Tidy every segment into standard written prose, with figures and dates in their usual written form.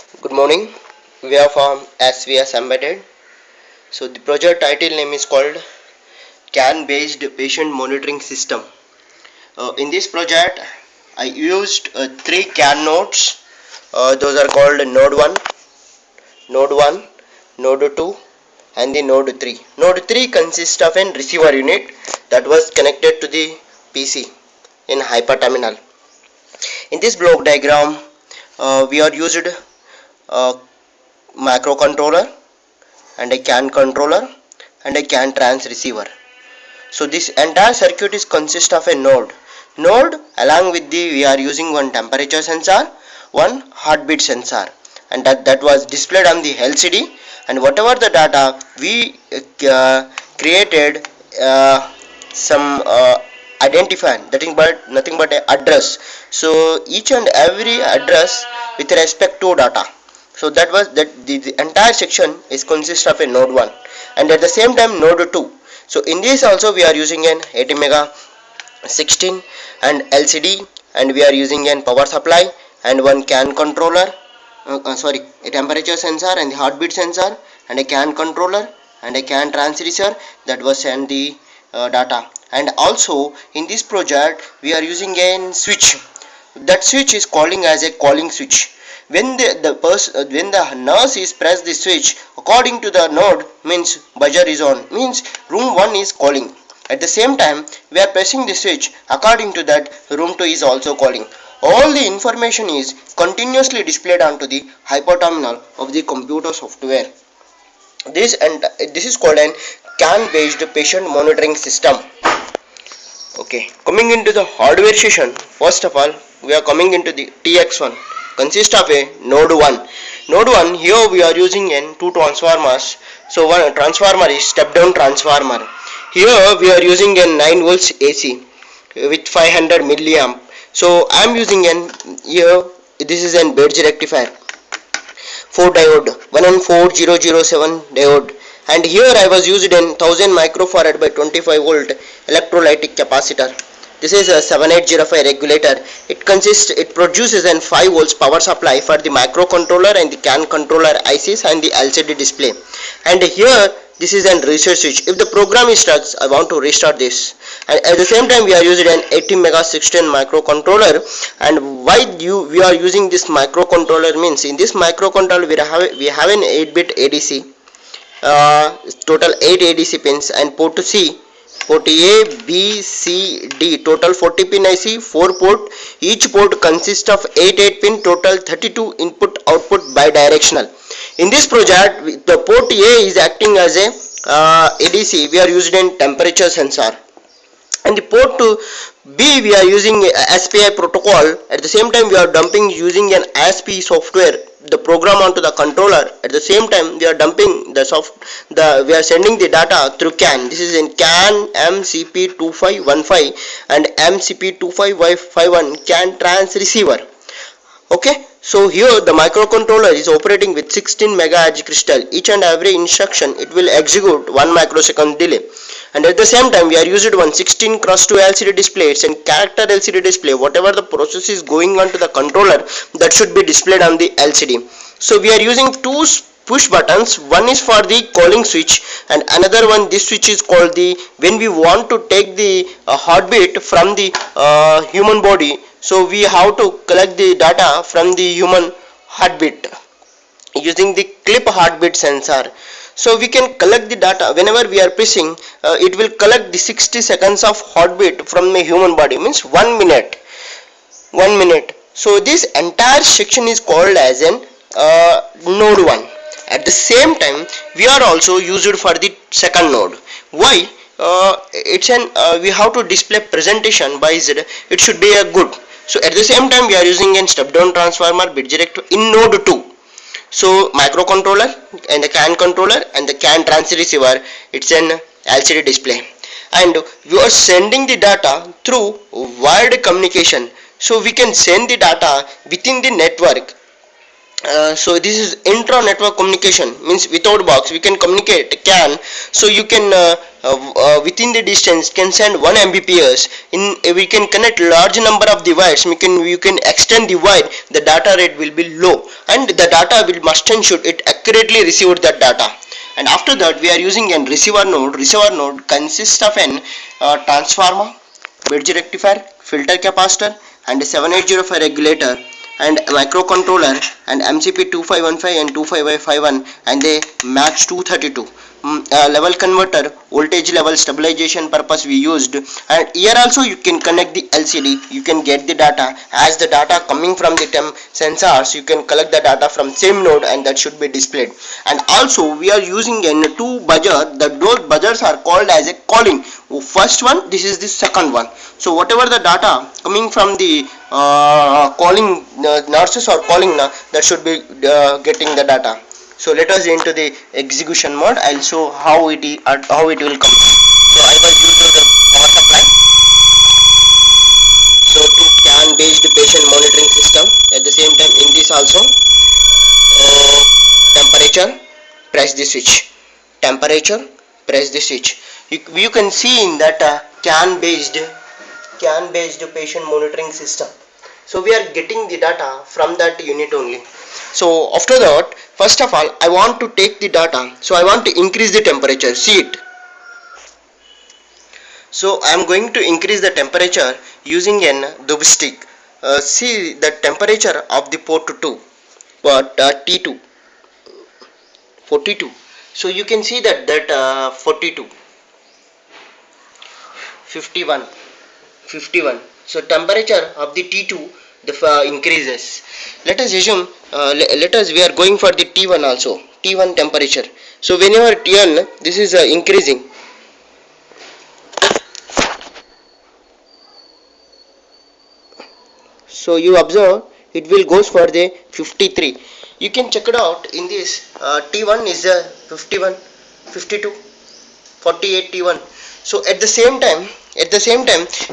Good morning. We are from svsembedded. So the project title name is called CAN based patient monitoring system. In this project I used three CAN nodes. Those are called node 1, node 2 and the node 3. Node 3 consists of an receiver unit that was connected to the PC in hyperterminal. In this block diagram we are used a microcontroller and a CAN controller and a CAN trans receiver. So this entire circuit is consist of a node along with the we are using one temperature sensor, one heartbeat sensor, and that was displayed on the LCD, and whatever the data we created some identifier, that is but nothing but a address. So each and every address with respect to data. So that was that the entire section is consist of a node 1 and at the same time node 2. So in this also we are using an 80 mega 16 and LCD, and we are using an power supply and one CAN controller, a temperature sensor and the heartbeat sensor and a CAN controller and a CAN transducer that was send the data. And also in this project we are using a switch. That switch is calling as a calling switch. When when the nurse is press the switch, according to the node means buzzer is on, means room 1 is calling. At the same time we are pressing the switch, according to that room 2 is also calling. All the information is continuously displayed onto the hyperterminal of the computer software. This is called an CAN based patient monitoring system. Okay, coming into the hardware session, first of all we are coming into the TX1, consist of a node 1. Node 1, here we are using n two transformers. So one transformer is step down transformer. Here we are using a 9 volts AC with 500 milliamp. So I am using an here, this is an bridge rectifier 4 diode 114007 diode, and here I was used in 1000 microfarad by 25 volt electrolytic capacitor. This is a 7805 regulator. It produces an 5 volts power supply for the microcontroller and the CAN controller ICs and the LCD display. And here this is an reset switch. If the program is stuck, I want to restart this. And at the same time we are using an 80 mega 16 microcontroller. And why we are using this microcontroller means, in this microcontroller we have an 8-bit ADC, total 8 ADC pins, and port C, port A, B, C, D, total 40 pin IC, 4 port. Each port consists of 8 pin, total 32 input output bidirectional. In this project the port A is acting as a ADC, we are using temperature sensor, and the port B we are using SPI protocol. At the same time we are dumping using an ASP software the program onto the controller. At the same time we are dumping we are sending the data through CAN. This is in CAN MCP2515 and MCP2551 CAN trans receiver. Okay, so here the microcontroller is operating with 16 megahertz crystal. Each and every instruction it will execute 1 microsecond delay. And at the same time we are using 116 cross 2 LCD display. It's a character LCD display. Whatever the process is going on to the controller, that should be displayed on the LCD. So we are using two push buttons. One is for the calling switch and another one, this switch is called the when we want to take the heartbeat from the human body. So we have to collect the data from the human heartbeat using the clip heartbeat sensor. So we can collect the data whenever we are pressing. It will collect the 60 seconds of heartbeat from the human body, means 1 minute. So this entire section is called as an node 1. At the same time we are also used for the second node. Why? We have to display presentation by Z. It should be a good. So at the same time we are using a step down transformer bit direct in node 2. So microcontroller and the CAN controller and the CAN trans receiver, it's an LCD display, and we are sending the data through wired communication. So we can send the data within the network So this is intra-network communication, means without box we can communicate CAN. So you can within the distance can send 1 Mbps. We can connect large number of the wires. You can extend the wire. The data rate will be low, and the data will must and should it accurately receive that data. And after that we are using a receiver node. Receiver node consists of an transformer, bridge rectifier, filter capacitor, and a 7805 regulator, and a microcontroller, and MCP 2515 and 2551, and a match 232. Level converter, voltage level stabilization purpose we used. And here also you can connect the LCD. You can get the data. As the data coming from the sensors, you can collect the data from same node, and that should be displayed. And also we are using two buzzer. Those buzzers are called as a calling. First one, this is the second one. So whatever the data coming from the calling nurses or calling, that should be getting the data. So let us into the execution mode. I'll show how it will come. So I was using the power supply. So to CAN based patient monitoring system. At the same time, in this also temperature, press the switch. Temperature, press the switch. You can see in that CAN based patient monitoring system. So we are getting the data from that unit only. So after that, first of all, I want to take the data. So I want to increase the temperature. See it. So I am going to increase the temperature using an dub stick. See the temperature of the port 2, port T2, 42. So you can see that 42, 51. So temperature of the T2 increases. Let us assume we are going for the T1 also, T1 temperature. So whenever T1, this is increasing. So you observe it will goes for the 53. You can check it out in this. T1 is 51, 52, 48 T1. So at the same time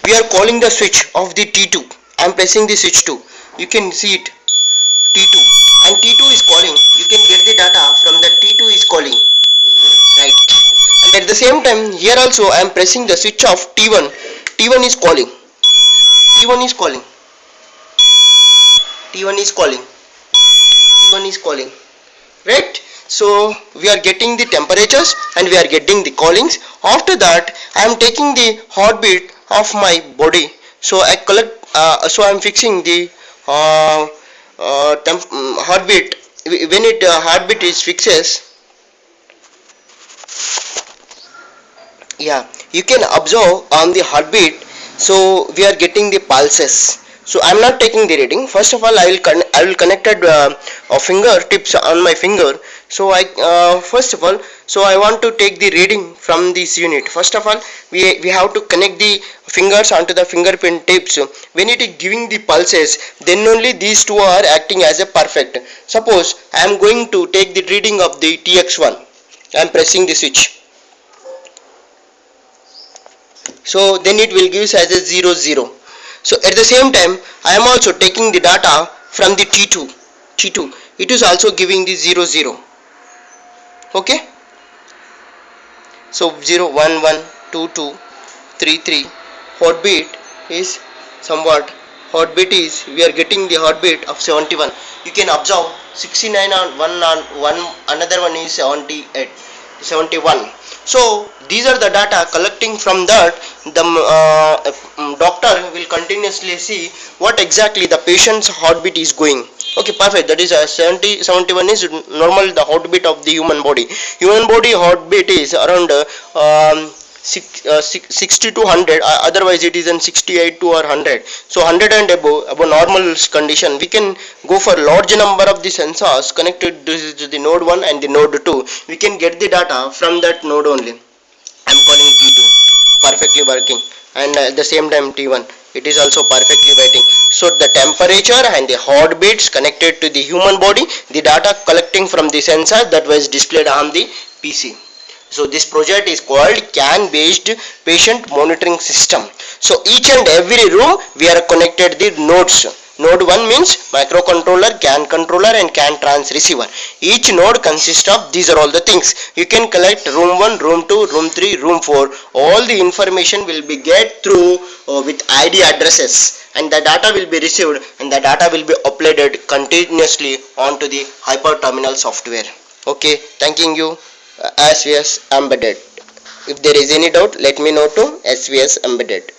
we are calling the switch of the T2. I am pressing the switch 2. You can see it, T2, and T2 is calling. You can get the data from the T2 is calling, right? And at the same time here also I am pressing the switch of T1. T1 is calling. T1 is calling. T1 is calling. T1 is calling, right? So we are getting the temperatures and we are getting the callings. After that I am taking the heartbeat of my body. So I collect. So I am fixing the heartbeat. When it heartbeat is fixes, yeah, you can observe on the heartbeat. So we are getting the pulses. So I am not taking the reading. First of all, I will connected fingertips on my finger. So I want to take the reading from this unit. First of all, we have to connect the fingers onto the fingerprint tips. When it is giving the pulses, then only these two are acting as a perfect. Suppose I am going to take the reading of the TX1. I am pressing the switch. So then it will give as a 0 0. So at the same time I am also taking the data from the T2. It is also giving the 0 0. Okay. So 0 1 1 2 2 3 3. Heartbeat is somewhat. Heartbeat is we are getting the heartbeat of 71. You can observe 69 on one. Another one is 78. 71. So these are the data collecting from that. The doctor will continuously see what exactly the patient's heartbeat is going. Okay, perfect. That is 71 is normal the heartbeat of the human body. Human body heartbeat is around 60 to 100. Otherwise it is in 68 to or 100. So 100 and above normal condition. We can go for large number of the sensors connected to the node 1 and the node 2. We can get the data from that node only. I am calling T2, perfectly working, and at the same time T1, it is also perfectly working. So the temperature and the heartbeats connected to the human body, the data collecting from the sensor that was displayed on the PC. So this project is called CAN based patient monitoring system. So each and every room we are connected the nodes. Node 1 means microcontroller, CAN controller and CAN trans receiver. Each node consists of these are all the things. You can collect room 1, room 2, room 3, room 4. All the information will be get through with ID addresses, and the data will be received and the data will be uploaded continuously onto the hyper terminal software. Okay, thanking you. SVS embedded. If there is any doubt, let me know to SVS embedded.